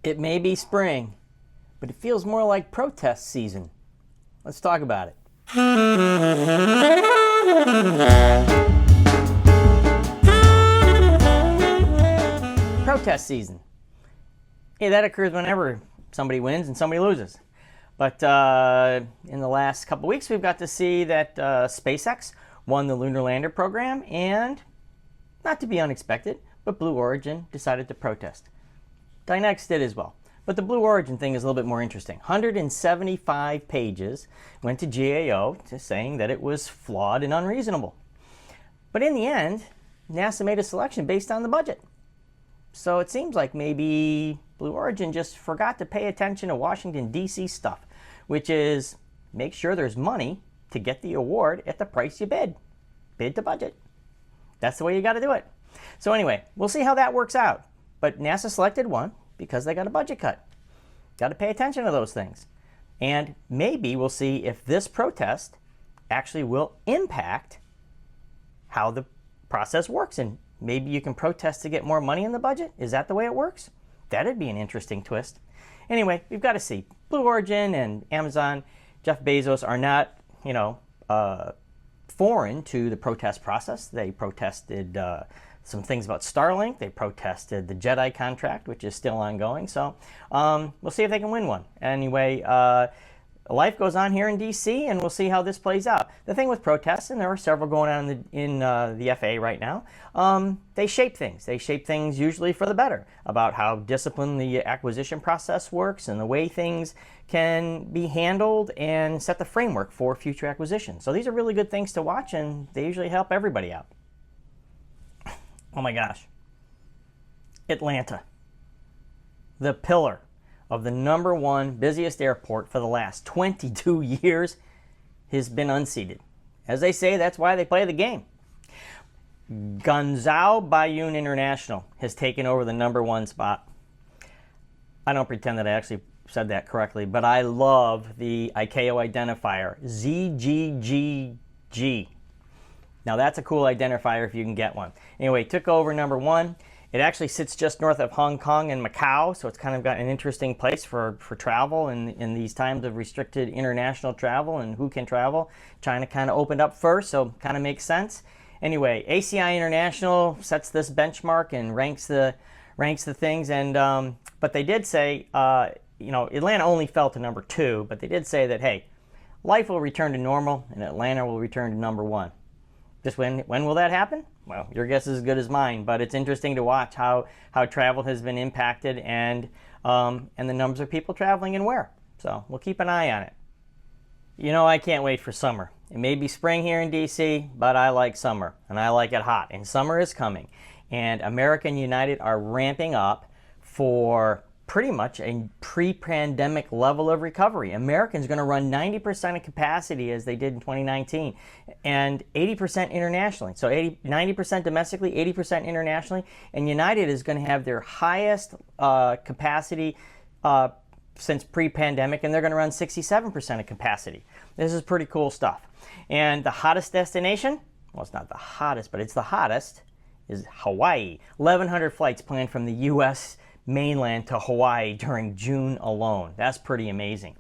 It may be spring, but it feels more like protest season. Let's talk about it. Protest season. Hey, that occurs whenever somebody wins and somebody loses. But in the last couple weeks, we've got to see that SpaceX won the Lunar Lander program, and not to be unexpected, but Blue Origin decided to protest. Dynetics did as well. But the Blue Origin thing is a little bit more interesting. 175 pages went to GAO saying that it was flawed and unreasonable. But in the end, NASA made a selection based on the budget. So it seems like maybe Blue Origin just forgot to pay attention to Washington, D.C. stuff, which is make sure there's money to get the award at the price you bid. Bid to budget. That's the way you got to do it. So anyway, we'll see how that works out. But NASA selected one because they got a budget cut. Got to pay attention to those things. And maybe we'll see if this protest actually will impact how the process works. And maybe you can protest to get more money in the budget. Is that the way it works? That'd be an interesting twist. Anyway, we've got to see. Blue Origin and Amazon, Jeff Bezos are not, foreign to the protest process. They protested some things about Starlink. They protested the JEDI contract, which is still ongoing. So we'll see if they can win one. Anyway, life goes on here in D.C., and we'll see how this plays out. The thing with protests, and there are several going on in the FAA right now, they shape things. They shape things usually for the better about how disciplined the acquisition process works and the way things can be handled and set the framework for future acquisitions. So these are really good things to watch, and they usually help everybody out. Oh my gosh. Atlanta, the pillar of the #1 busiest airport for the last 22 years, has been unseated. As they say, that's why they play the game. Guangzhou Baiyun International has taken over the #1 spot. I don't pretend that I actually said that correctly, but I love the ICAO identifier, ZGGG. Now that's a cool identifier if you can get one. Anyway, took over #1. It actually sits just north of Hong Kong and Macau, so it's kind of got an interesting place for travel in these times of restricted international travel and who can travel. China kind of opened up first, so kind of makes sense. Anyway, ACI International sets this benchmark and ranks the things, and but they did say, Atlanta only fell to #2, but they did say that, hey, life will return to normal and Atlanta will return to #1. Just when will that happen? Well, your guess is as good as mine, but it's interesting to watch how travel has been impacted and the numbers of people traveling and where. So we'll keep an eye on it. I can't wait for summer. It may be spring here in DC, but I like summer, and I like it hot, and summer is coming. And American United are ramping up for pretty much a pre-pandemic level of recovery. American's going to run 90% of capacity as they did in 2019 and 80% internationally. So 90% domestically, 80% internationally. And United is going to have their highest capacity since pre-pandemic, and they're going to run 67% of capacity. This is pretty cool stuff. And the hottest destination, well, it's not the hottest, but it's the hottest, is Hawaii. 1,100 flights planned from the U.S. mainland to Hawaii during June alone. That's pretty amazing.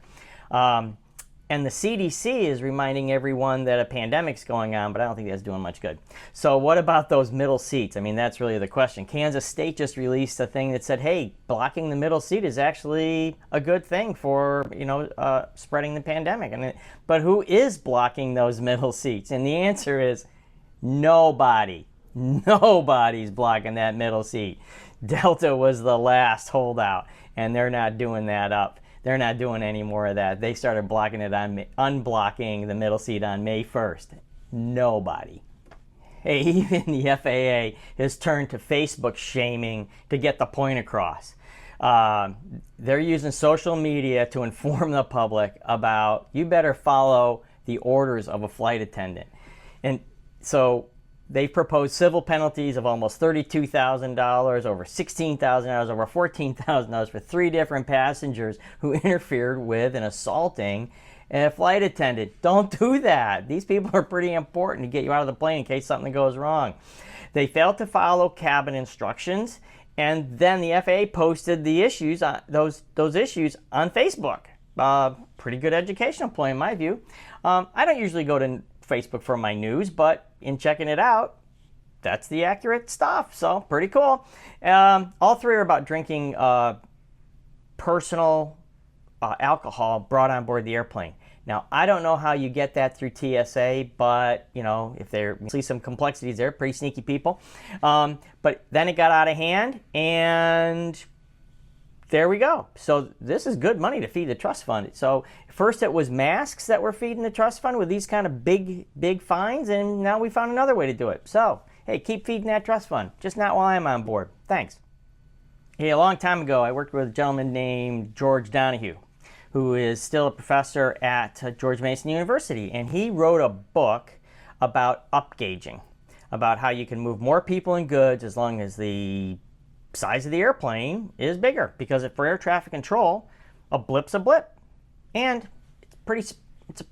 And the CDC is reminding everyone that a pandemic's going on, but I don't think that's doing much good. So what about those middle seats? I mean, that's really the question. Kansas State just released a thing that said, hey, blocking the middle seat is actually a good thing for, spreading the pandemic. But who is blocking those middle seats? And the answer is nobody. Nobody's blocking that middle seat. Delta was the last holdout, and they're not doing that up. They're not doing any more of that. They started blocking it unblocking the middle seat on May 1st. Nobody. Hey, even the FAA has turned to Facebook shaming to get the point across. They're using social media to inform the public about, you better follow the orders of a flight attendant. And so they've proposed civil penalties of almost $32,000, over $16,000, over $14,000 for 3 different passengers who interfered with and assaulting a flight attendant. Don't do that. These people are pretty important to get you out of the plane in case something goes wrong. They failed to follow cabin instructions, And then the FAA posted the issues, those issues on Facebook. Pretty good educational point in my view. I don't usually go to Facebook for my news, but in checking it out, that's the accurate stuff. So pretty cool. All three are about drinking personal alcohol brought on board the airplane. Now, I don't know how you get that through TSA, but, you know, if there see some complexities there, pretty sneaky people. But then it got out of hand, and there we go. So this is good money to feed the trust fund. So first it was masks that were feeding the trust fund with these kind of big fines, and now we found another way to do it. So, hey, keep feeding that trust fund, just not while I'm on board. Thanks. Hey, a long time ago, I worked with a gentleman named George Donahue, who is still a professor at George Mason University, and he wrote a book about upgauging, about how you can move more people and goods as long as the size of the airplane is bigger, because for air traffic control, a blip's a blip, and it's a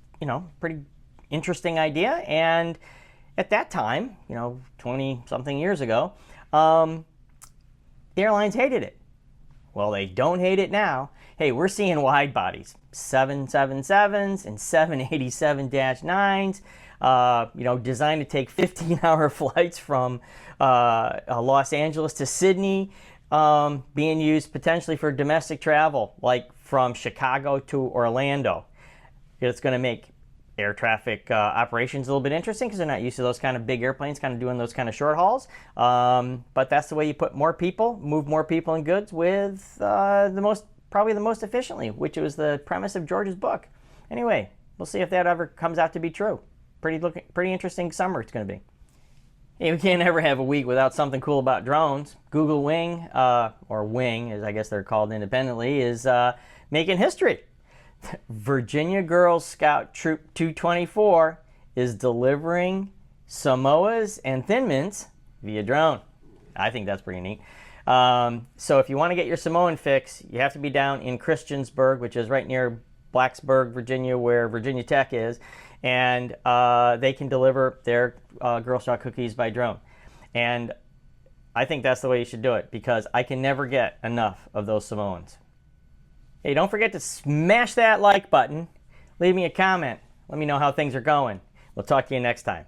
pretty interesting idea. And at that time, 20 something years ago, the airlines hated it. Well, they don't hate it now. Hey, we're seeing wide bodies, 777s and 787-9s, designed to take 15-hour flights from Los Angeles to Sydney, being used potentially for domestic travel, like from Chicago to Orlando. It's going to make air traffic operations a little bit interesting because they're not used to those kind of big airplanes, kind of doing those kind of short hauls. But that's the way you move more people and goods with probably the most efficiently, which was the premise of George's book. Anyway, we'll see if that ever comes out to be true. Pretty interesting summer it's going to be. Hey, we can't ever have a week without something cool about drones. Google Wing, or Wing, as I guess they're called independently, is making history. Virginia Girl Scout Troop 224 is delivering Samoas and Thin Mints via drone. I think that's pretty neat. So if you want to get your Samoan fix, you have to be down in Christiansburg, which is right near Blacksburg, Virginia, where Virginia Tech is. And they can deliver their Girl Scout cookies by drone. And I think that's the way you should do it, because I can never get enough of those Samoans. Hey, don't forget to smash that like button. Leave me a comment. Let me know how things are going. We'll talk to you next time.